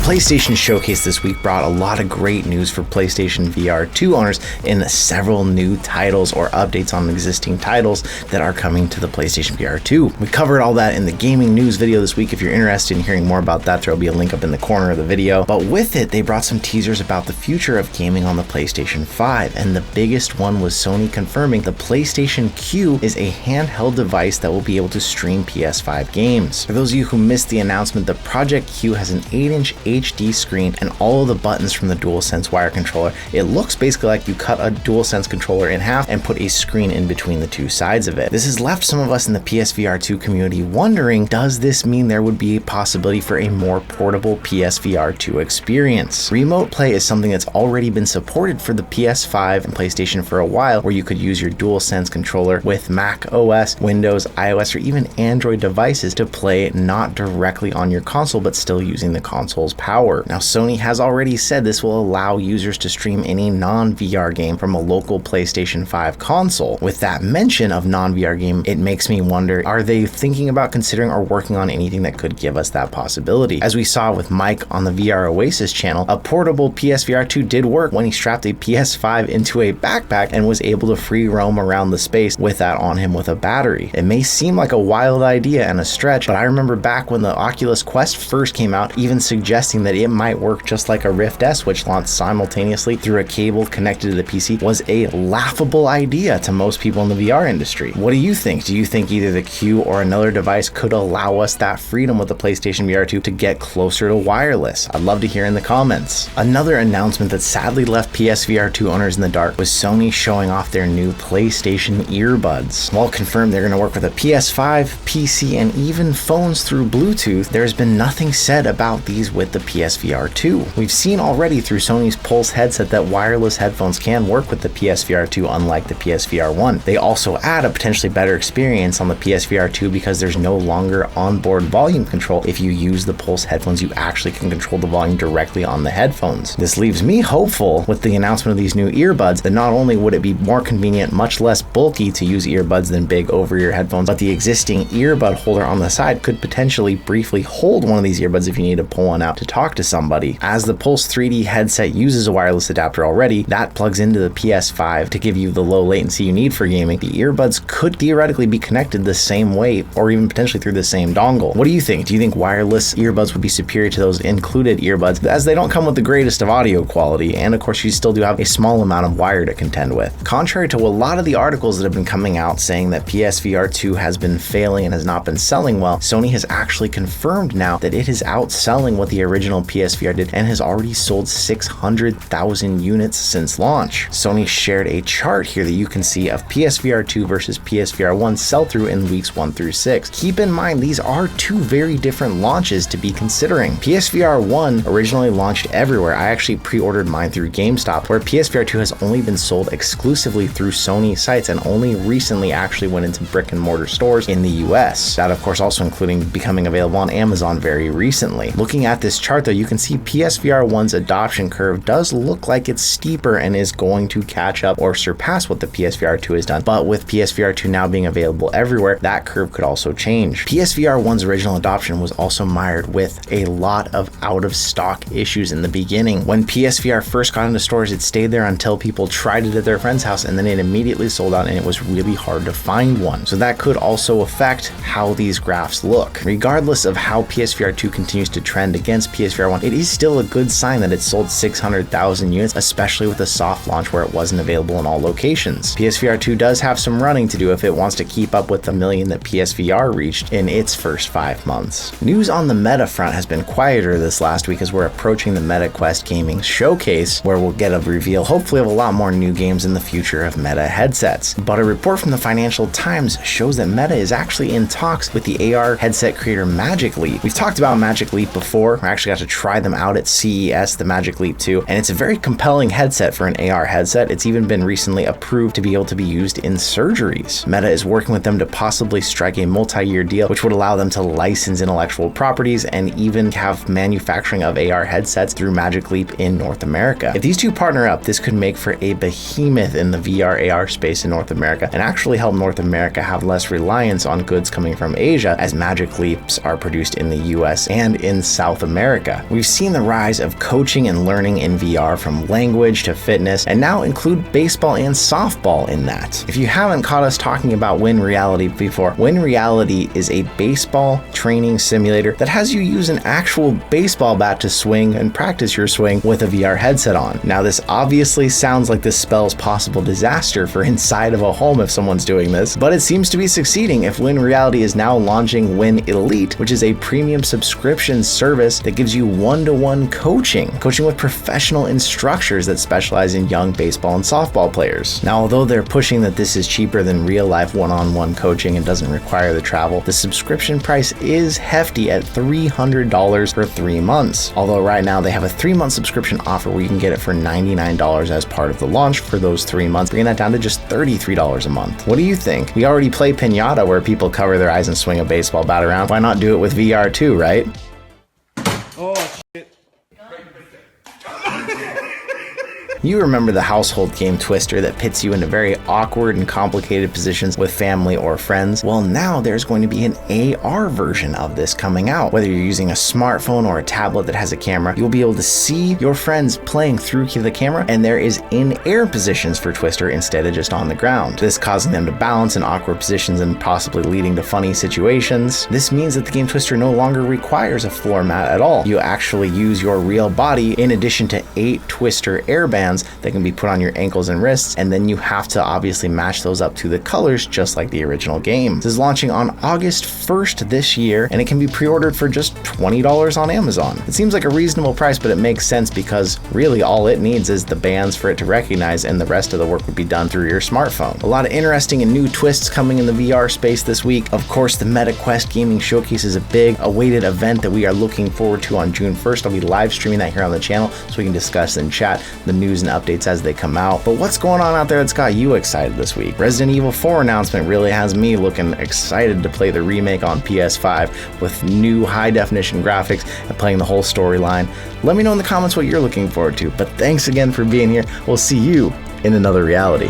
PlayStation Showcase this week brought a lot of great news for PlayStation VR 2 owners in several new titles or updates on existing titles that are coming to the PlayStation VR 2. We covered all that in the gaming news video this week. If you're interested in hearing more about that, there'll be a link up in the corner of the video. But with it, they brought some teasers about the future of gaming on the PlayStation 5, and the biggest one was Sony confirming the PlayStation Q is a handheld device that will be able to stream PS5 games. For those of you who missed the announcement, the Project Q has an 8-inch HD screen and all of the buttons from the DualSense wire controller. It looks basically like you cut a DualSense controller in half and put a screen in between the two sides of it. This has left some of us in the PSVR 2 community wondering, does this mean there would be a possibility for a more portable PSVR 2 experience? Remote play is something that's already been supported for the PS5 and PlayStation for a while, where you could use your DualSense controller with Mac OS, Windows, iOS, or even Android devices to play not directly on your console, but still using the console's power. Now, Sony has already said this will allow users to stream any non-VR game from a local PlayStation 5 console. With that mention of non-VR game, it makes me wonder, are they thinking about considering or working on anything that could give us that possibility? As we saw with Mike on the VR Oasis channel, a portable PSVR 2 did work when he strapped a PS5 into a backpack and was able to free roam around the space with that on him with a battery. It may seem like a wild idea and a stretch, but I remember back when the Oculus Quest first came out, even suggesting that it might work just like a Rift S, which launched simultaneously through a cable connected to the PC, was a laughable idea to most people in the VR industry. What do you think? Do you think either the Q or another device could allow us that freedom with the PlayStation VR 2 to get closer to wireless? I'd love to hear in the comments. Another announcement that sadly left PSVR 2 owners in the dark was Sony showing off their new PlayStation Earbuds. While confirmed they're going to work with a PS5, PC, and even phones through Bluetooth, there's been nothing said about these with the PSVR 2. We've seen already through Sony's Pulse headset that wireless headphones can work with the PSVR 2, unlike the PSVR 1. They also add a potentially better experience on the PSVR 2 because there's no longer onboard volume control. If you use the Pulse headphones, you actually can control the volume directly on the headphones. This leaves me hopeful with the announcement of these new earbuds that not only would it be more convenient, much less bulky to use earbuds than big over-ear headphones, but the existing earbud holder on the side could potentially briefly hold one of these earbuds if you need to pull one out to talk to somebody. As the Pulse 3D headset uses a wireless adapter already, that plugs into the PS5 to give you the low latency you need for gaming. The earbuds could theoretically be connected the same way or even potentially through the same dongle. What do you think? Do you think wireless earbuds would be superior to those included earbuds, as they don't come with the greatest of audio quality, and of course you still do have a small amount of wire to contend with? Contrary to a lot of the articles that have been coming out saying that PSVR 2 has been failing and has not been selling well, Sony has actually confirmed now that it is outselling what the original PSVR did and has already sold 600,000 units since launch. Sony shared a chart here that you can see of PSVR 2 versus PSVR 1 sell-through in weeks 1 through 6. Keep in mind, these are two very different launches to be considering. PSVR 1 originally launched everywhere. I actually pre-ordered mine through GameStop, where PSVR 2 has only been sold exclusively through Sony sites and only recently actually went into brick and mortar stores in the US. That of course also including becoming available on Amazon very recently. Looking at this chart though, you can see PSVR 1's adoption curve does look like it's steeper and is going to catch up or surpass what the PSVR 2 has done. But with PSVR 2 now being available everywhere, that curve could also change. PSVR 1's original adoption was also mired with a lot of out of stock issues in the beginning. When PSVR first got into stores, it stayed there until people tried it at their friend's house, and then it immediately sold out and it was really hard to find one. So that could also affect how these graphs look. Regardless of how PSVR 2 continues to trend against PSVR 1, it is still a good sign that it sold 600,000 units, especially with a soft launch where it wasn't available in all locations. PSVR 2 does have some running to do if it wants to keep up with the million that PSVR reached in its first 5 months. News on the Meta front has been quieter this last week as we're approaching the Meta Quest Gaming Showcase, where we'll get a reveal hopefully of a lot more new games in the future of Meta headsets. But a report from the Financial Times shows that Meta is actually in talks with the AR headset creator Magic Leap. We've talked about Magic Leap before. I actually got to try them out at CES, the Magic Leap 2, and it's a very compelling headset for an AR headset. It's even been recently approved to be able to be used in surgeries. Meta is working with them to possibly strike a multi-year deal, which would allow them to license intellectual properties and even have manufacturing of AR headsets through Magic Leap in North America. If these two partner up, this could make for a behemoth in the VR AR space in North America and actually help North America have less reliance on goods coming from Asia, as Magic Leaps are produced in the US and in South America. America. We've seen the rise of coaching and learning in VR, from language to fitness, and now include baseball and softball in that. If you haven't caught us talking about Win Reality before, Win Reality is a baseball training simulator that has you use an actual baseball bat to swing and practice your swing with a VR headset on. Now, this obviously sounds like this spells possible disaster for inside of a home if someone's doing this, but it seems to be succeeding if Win Reality is now launching Win Elite, which is a premium subscription service that gives you one-to-one coaching with professional instructors that specialize in young baseball and softball players. Now, although they're pushing that this is cheaper than real-life one-on-one coaching and doesn't require the travel, the subscription price is hefty at $300 for 3 months. Although right now they have a 3-month subscription offer where you can get it for $99 as part of the launch for those 3 months, bringing that down to just $33 a month. What do you think? We already play Pinata, where people cover their eyes and swing a baseball bat around. Why not do it with VR too, right? Oh, shit. You remember the household game Twister that pits you into very awkward and complicated positions with family or friends? Well, now there's going to be an AR version of this coming out. Whether you're using a smartphone or a tablet that has a camera, you'll be able to see your friends playing through the camera, and there is in-air positions for Twister instead of just on the ground. This causing them to balance in awkward positions and possibly leading to funny situations. This means that the game Twister no longer requires a floor mat at all. You actually use your real body in addition to 8 Twister airbands that can be put on your ankles and wrists, and then you have to obviously match those up to the colors just like the original game. This is launching on August 1st this year, and it can be pre-ordered for just $20 on Amazon. It seems like a reasonable price, but it makes sense because really all it needs is the bands for it to recognize, and the rest of the work would be done through your smartphone. A lot of interesting and new twists coming in the VR space this week. Of course, the Meta Quest Gaming Showcase is a big awaited event that we are looking forward to on June 1st. I'll be live streaming that here on the channel so we can discuss and chat the news and updates as they come out. But what's going on out there that's got you excited this week? Resident Evil 4 announcement really has me looking excited to play the remake on PS5 with new high-definition graphics and playing the whole storyline. Let me know in the comments what you're looking forward to. But thanks again for being here. We'll see you in another reality.